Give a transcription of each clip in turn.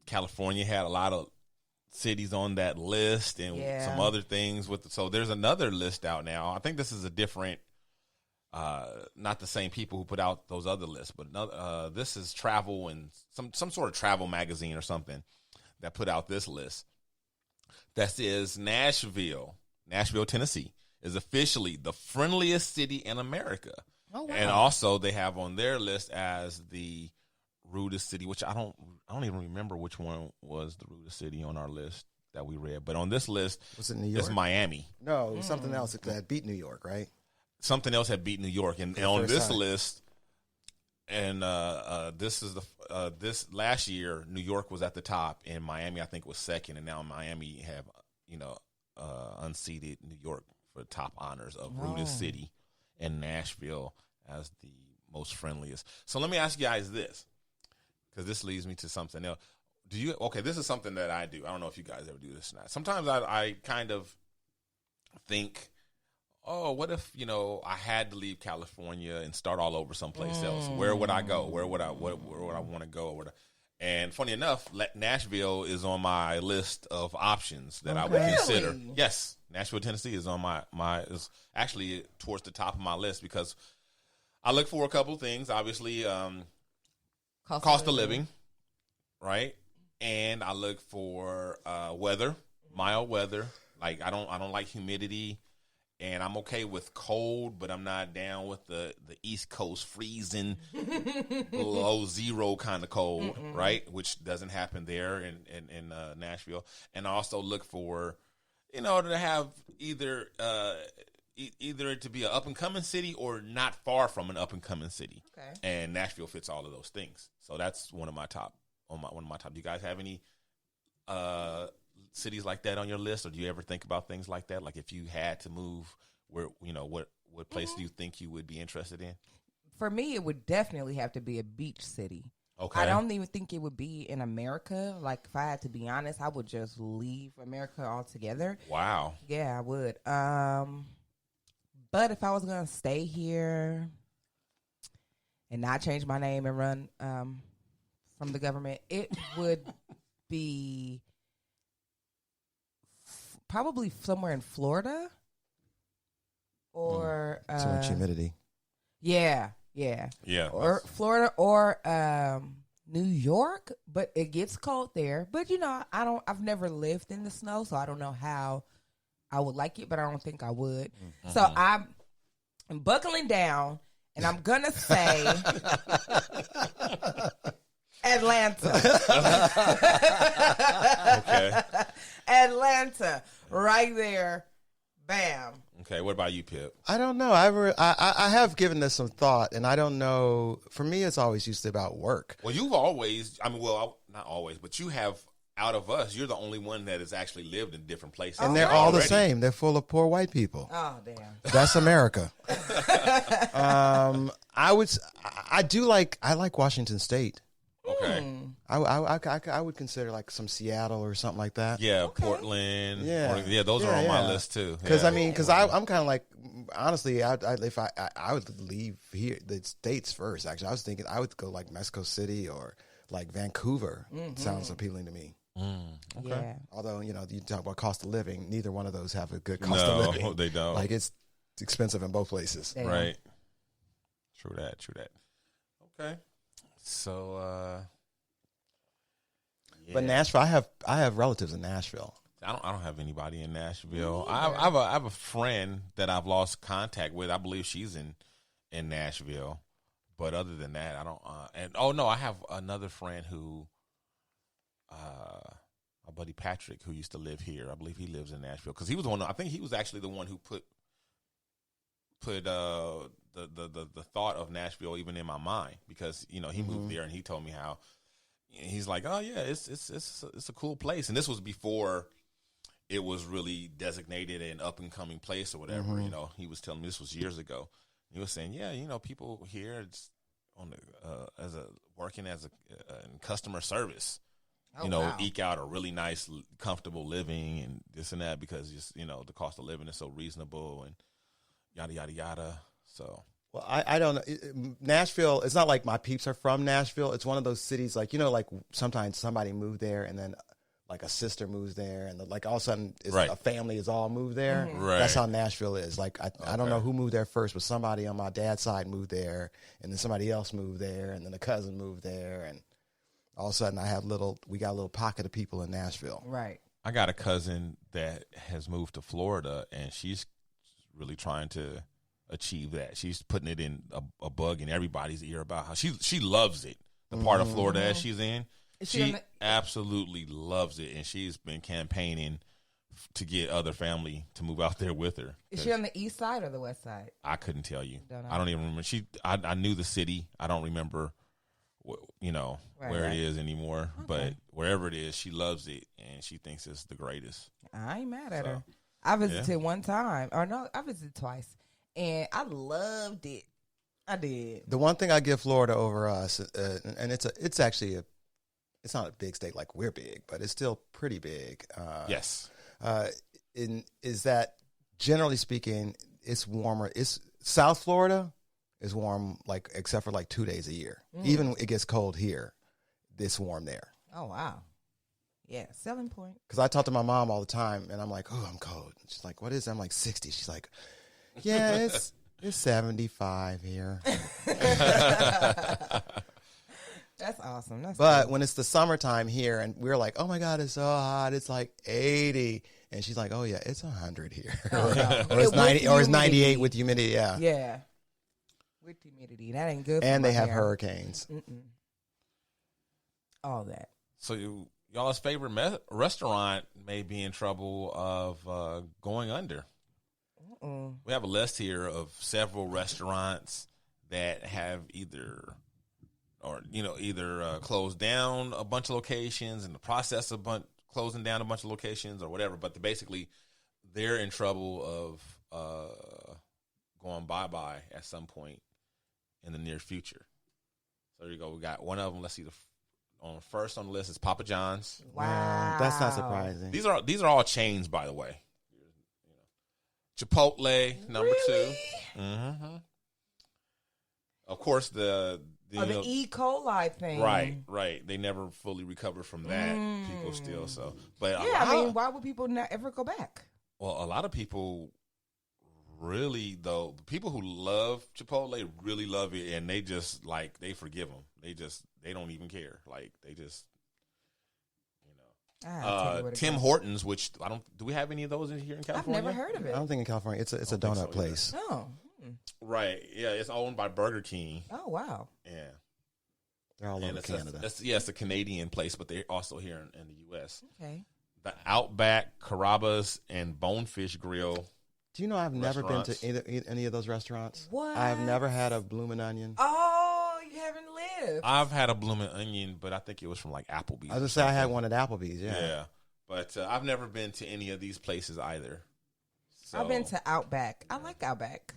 California had a lot of cities on that list and some other things so there's another list out now. I think this is a different, not the same people who put out those other lists, but this is travel and some sort of travel magazine or something that put out this list. That says Nashville, Tennessee is officially the friendliest city in America. Oh, wow. And also they have on their list as the rudest city, which I don't even remember which one was the rudest city on our list that we read. But on this list, was it New York? It's Miami. No, it was something else that beat New York, right? Something else had beat New York, and on this list, and this is this last year, New York was at the top, and Miami I think was second, and now Miami have unseated New York for top honors of rudest city, and Nashville as the most friendliest. So let me ask you guys this, because this leads me to something else. This is something that I do. I don't know if you guys ever do this or not. Sometimes I kind of think, oh, what if, I had to leave California and start all over someplace else? Where would I go? Where would I want to go? And funny enough, Nashville is on my list of options that I would consider. Yes, Nashville, Tennessee is on is actually towards the top of my list because I look for a couple of things. Obviously, cost of living, right? And I look for weather, mild weather. Like I don't like humidity, and I'm okay with cold, but I'm not down with the East Coast freezing below zero kind of cold, right? Which doesn't happen there in Nashville. And I also look for, to have either to be an up and coming city or not far from an up and coming city. Okay. And Nashville fits all of those things. So that's one of my top. Do you guys have any cities like that on your list, or do you ever think about things like that? Like if you had to move, where what place do you think you would be interested in? For me, it would definitely have to be a beach city. Okay. I don't even think it would be in America. Like if I had to be honest, I would just leave America altogether. Wow. Yeah, I would. But if I was gonna stay here and not change my name and run from the government, it would be probably somewhere in Florida or so much humidity. Yeah. Or Florida or New York, but it gets cold there. But I've never lived in the snow, so I don't know how I would like it, but I don't think I would. Mm-hmm. So I'm buckling down, and I'm gonna say Atlanta. Okay. Atlanta, right there. Bam. Okay, what about you, Pip? I don't know. I have given this some thought, and I don't know. For me, it's always used to about work. Well, you've always, not always, but you have, out of us, you're the only one that has actually lived in different places. And they're all the same. They're full of poor white people. Oh, damn. That's America. I like Washington State. Okay. I would consider like some Seattle or something like that. Yeah, okay. Portland. Yeah, those are on my list too. Because I'm kind of like, honestly, if I would leave here the States first. Actually, I was thinking I would go like Mexico City or like Vancouver. Sounds appealing to me. Okay. Yeah. Although you talk about cost of living, neither one of those have a good cost of living. No, they don't. Like it's expensive in both places. Damn. Right. True that. Okay. So, yeah. But Nashville, I have relatives in Nashville. I don't have anybody in Nashville. I have a friend that I've lost contact with. I believe she's in Nashville. But other than that, I don't. I have another friend who, my buddy Patrick, who used to live here. I believe he lives in Nashville because he was the one. I think he was actually the one who put the thought of Nashville even in my mind because he moved there and he told me how he's like, oh yeah, it's a cool place, and this was before it was really designated an up and coming place or whatever. He was telling me this was years ago. He was saying, yeah, people here it's on the working as in customer service. Wow. Eke out a really nice, comfortable living and this and that because just the cost of living is so reasonable and yada yada yada. So Well, I don't know. Nashville, it's not like my peeps are from Nashville. It's one of those cities like, like sometimes somebody moved there and then like a sister moves there and like all of a sudden a family is all moved there. Mm-hmm. Right. That's how Nashville is. Like, I don't know who moved there first, but somebody on my dad's side moved there and then somebody else moved there and then a cousin moved there. And all of a sudden we got a little pocket of people in Nashville. Right. I got a cousin that has moved to Florida, and she's really trying to achieve that. She's putting it in a bug in everybody's ear about how she loves it. The part of Florida that she's in, she absolutely loves it, and she's been campaigning to get other family to move out there with her. Is she on the east side or the west side? I couldn't tell you. I don't even remember. I knew the city. I don't remember, where it is anymore. Okay. But wherever it is, she loves it, and she thinks it's the greatest. I ain't mad at her. I visited one time. Or no, I visited twice, and I loved it. I did. The one thing I give Florida over us, and it's actually it's not a big state like we're big, but it's still pretty big. Yes. Is that generally speaking, it's warmer. It's South Florida is warm, like except for like 2 days a year. Even it gets cold here, it's warm there. Oh wow. Yeah, selling point. Because I talk to my mom all the time, and I'm like, "Oh, I'm cold." She's like, "What is it?" I'm like, 60. She's like, "Yeah, it's 75 here." That's awesome. But cool. when it's the summertime here, and we're like, "Oh my God, it's so hot! It's like 80," and she's like, "Oh yeah, it's 100 here, or it's 90, or it's 98 with humidity." Yeah, yeah, with humidity, that ain't good. And they have hurricanes. All that. So y'all's favorite restaurant may be in trouble of going under. We have a list here of several restaurants that have either closed down a bunch of locations, in the process of closing down a bunch of locations or whatever. But they're in trouble of going bye-bye at some point in the near future. So there you go. We got one of them. Let's see, first on the list is Papa John's. Wow. That's not surprising. These are all chains, by the way. Chipotle, number 2. Mm-hmm. Of course, the E. coli thing. Right. They never fully recovered from that. People still so. But why would people not ever go back? Well, a lot of people really, though, the people who love Chipotle really love it, and they just they forgive them. They don't even care. Like they just. Tim Hortons, which do we have any of those here in California? I've never heard of it. I don't think in California it's a donut place. Oh. Right. Yeah, it's owned by Burger King. Oh wow. Yeah. They're all over Canada. It's a Canadian place, but they're also here in the U.S. Okay. The Outback, Carrabba's, and Bonefish Grill. Do you know I've never been to any of those restaurants? What? I've never had a bloomin' onion. Oh, you haven't lived. I've had a bloomin' onion, but I think it was from like Applebee's. I was going to say I had one at Applebee's, yeah. Yeah, but I've never been to any of these places either. So. I've been to Outback. I like Outback.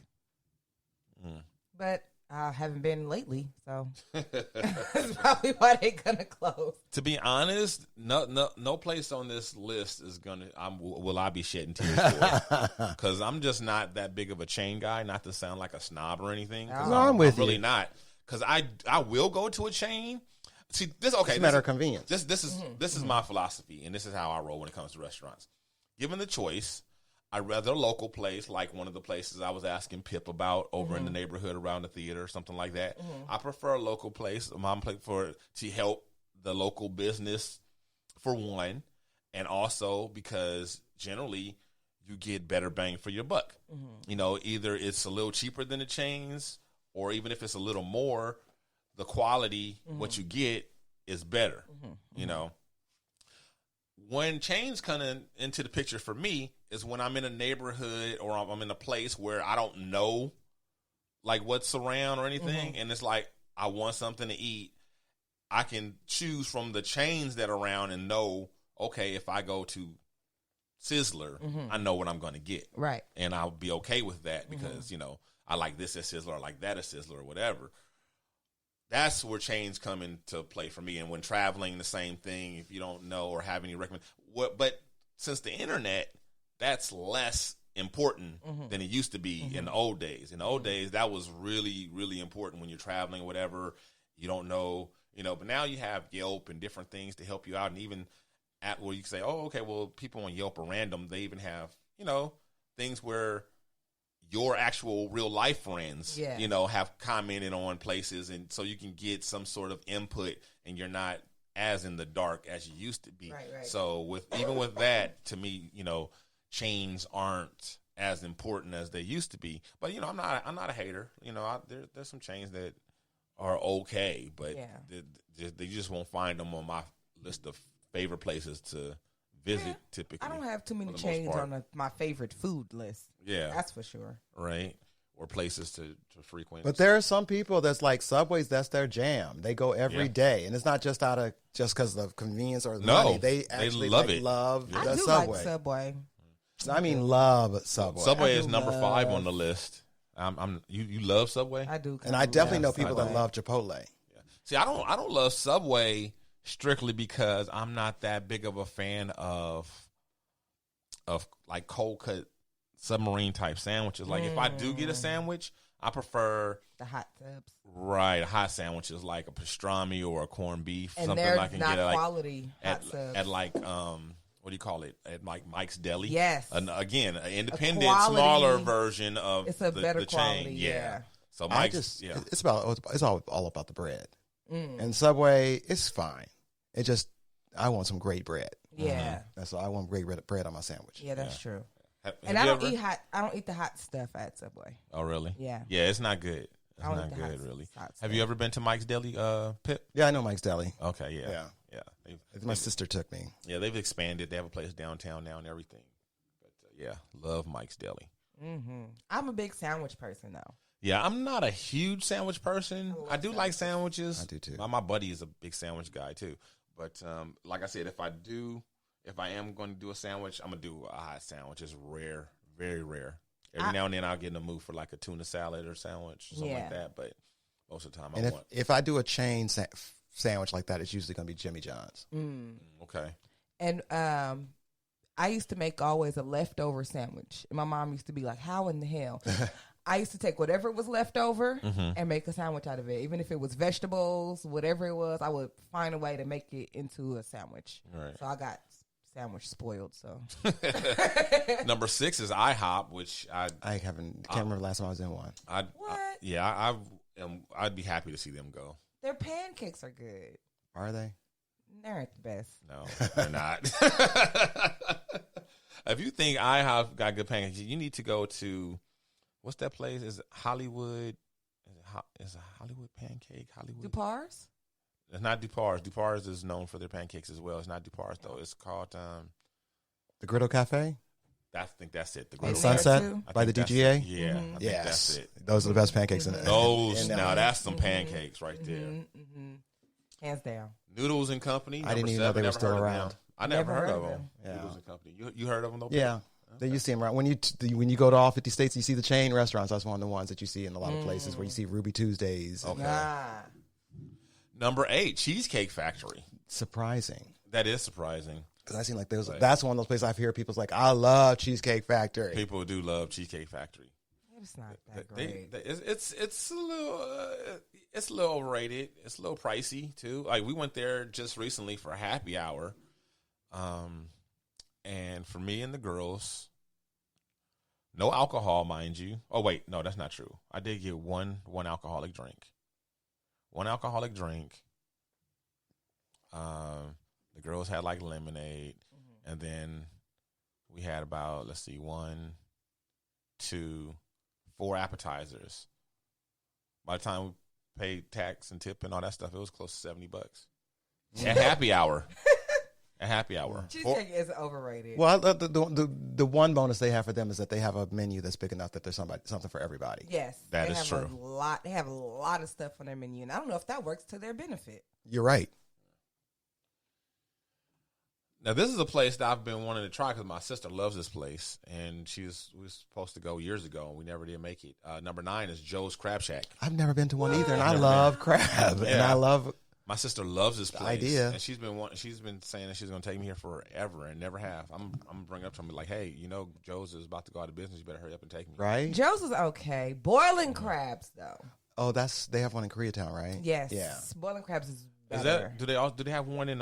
But I haven't been lately, so that's probably why they're gonna close. To be honest, no place on this list is gonna. Will I be shedding tears for? Because I'm just not that big of a chain guy. Not to sound like a snob or anything. No, I'm with you. Really not. Because I will go to a chain. See this. Okay, it's a matter of convenience. This is my philosophy, and this is how I roll when it comes to restaurants. Given the choice, I'd rather a local place, like one of the places I was asking Pip about over in the neighborhood around the theater or something like that. I prefer a local place, a mom place to help the local business for one, and also because generally you get better bang for your buck. Either it's a little cheaper than the chains, or even if it's a little more, the quality, what you get is better. When chains come into the picture for me is when I'm in a neighborhood or I'm in a place where I don't know like what's around or anything. And it's like, I want something to eat. I can choose from the chains that are around and know, okay, if I go to Sizzler, I know what I'm going to get. Right. And I'll be okay with that because, I like this at Sizzler, I like that at Sizzler or whatever. That's where chains come into play for me. And when traveling, the same thing. If you don't know or have any but since the internet, that's less important than it used to be in the old days. In the old days, that was really, really important when you're traveling or whatever. You don't know, but now you have Yelp and different things to help you out. And even at where you can say, oh, okay, well, people on Yelp are random. They even have, things where your actual real life friends, have commented on places. And so you can get some sort of input and you're not as in the dark as you used to be. Right. So even with that, to me, chains aren't as important as they used to be. But I'm not a hater. There's some chains that are okay, but they just won't find them on my list of favorite places to visit. Typically, I don't have too many chains on my favorite food list. Yeah, that's for sure. Right. Or places to frequent. But there are some people that's like Subways, that's their jam. They go every day. And it's not just because of convenience or money. They actually love the I do Subway. like Subway. I mean, love Subway. Subway is number 5 on the list. You love Subway? I do. And I definitely know people Subway. that love Chipotle. Yeah. See, I don't love Subway strictly because I'm not that big of a fan of like cold cut submarine type sandwiches. Like if I do get a sandwich, I prefer the hot tubs. Right, hot sandwiches like a pastrami or a corned beef, and something they're I can not get at quality hot tubs. at like what do you call it? At like Mike's Deli. Yes. Again, an independent, quality, smaller version of it's a better the quality, chain. yeah. So Mike's, it's all about the bread. And Subway, it's fine. It just I want some great bread. Yeah, that's all. I want great bread on my sandwich. Yeah, that's true. And I don't eat the hot stuff at Subway. Oh, really? Yeah. Yeah, it's not good. It's not good, really. Have you ever been to Mike's Deli, Pip? Yeah, I know Mike's Deli. Okay, yeah. My sister took me. Yeah, they've expanded. They have a place downtown now and everything. But love Mike's Deli. Mm-hmm. I'm a big sandwich person, though. Yeah, I'm not a huge sandwich person. I do like sandwiches. I do, too. My buddy is a big sandwich guy, too. But like I said, if I am going to do a sandwich, I'm going to do a hot sandwich. It's rare, very rare. Every now and then I'll get in the mood for like a tuna salad or sandwich or something like that. But most of the time if I do a chain sandwich like that, it's usually going to be Jimmy John's. Okay. And I used to make always a leftover sandwich. And my mom used to be like, how in the hell? I used to take whatever was left over and make a sandwich out of it. Even if it was vegetables, whatever it was, I would find a way to make it into a sandwich. Right. So I got sandwich spoiled. So number 6 is IHOP, which I can't remember the last time I was in one. I'd be happy to see them go. Their pancakes are good. Are they? They're the best. No, they're not. If you think IHOP got good pancakes, you need to go to what's that place? Is it Hollywood? Is it Hollywood Pancake? Hollywood Dupar's? It's not Dupar's. Dupar's is known for their pancakes as well. It's not Dupar's though. It's called the Griddle Cafe. I think that's it. The Griddle Sunset by the DGA. Yeah, I think that's it. Those are the best pancakes in it. Now that's some pancakes right there. Hands down. Noodles and Company. I didn't even know they were still around. I never heard of them. Yeah. Noodles and Company. You heard of them though? Yeah. Okay. You see them around when you go to all 50 states. You see the chain restaurants. That's one of the ones that you see in a lot of places where you see Ruby Tuesdays. Okay. Number 8, Cheesecake Factory. Surprising. That is surprising. Because I seem like that's one of those places I've heard people's like, I love Cheesecake Factory. People do love Cheesecake Factory. It's not that great. It's a little overrated. It's a little pricey too. Like we went there just recently for a happy hour, and for me and the girls, no alcohol, mind you. Oh wait, no, that's not true. I did get one alcoholic drink. One alcoholic drink. The girls had like lemonade, and then we had about 1, 2, 4 appetizers. By the time we paid tax and tip and all that stuff, it was close to $70 at happy hour. At happy hour, cheesecake is overrated. Well, the one bonus they have for them is that they have a menu that's big enough that there's something for everybody. Yes, that is true. They have a lot of stuff on their menu, and I don't know if that works to their benefit. You're right. Now, this is a place that I've been wanting to try because my sister loves this place, and we were supposed to go years ago, and we never did make it. Number 9 is Joe's Crab Shack. I've never been to one either, and I love crab, and I love My sister loves this place. Idea. And she's been saying that she's going to take me here forever and never have. I'm bringing up to me like, hey, Joe's is about to go out of business. You better hurry up and take me. Right? Joe's is okay. Boiling crabs though. Oh, they have one in Koreatown, right? Yes. Yeah. Boiling crabs is better. Do they have one in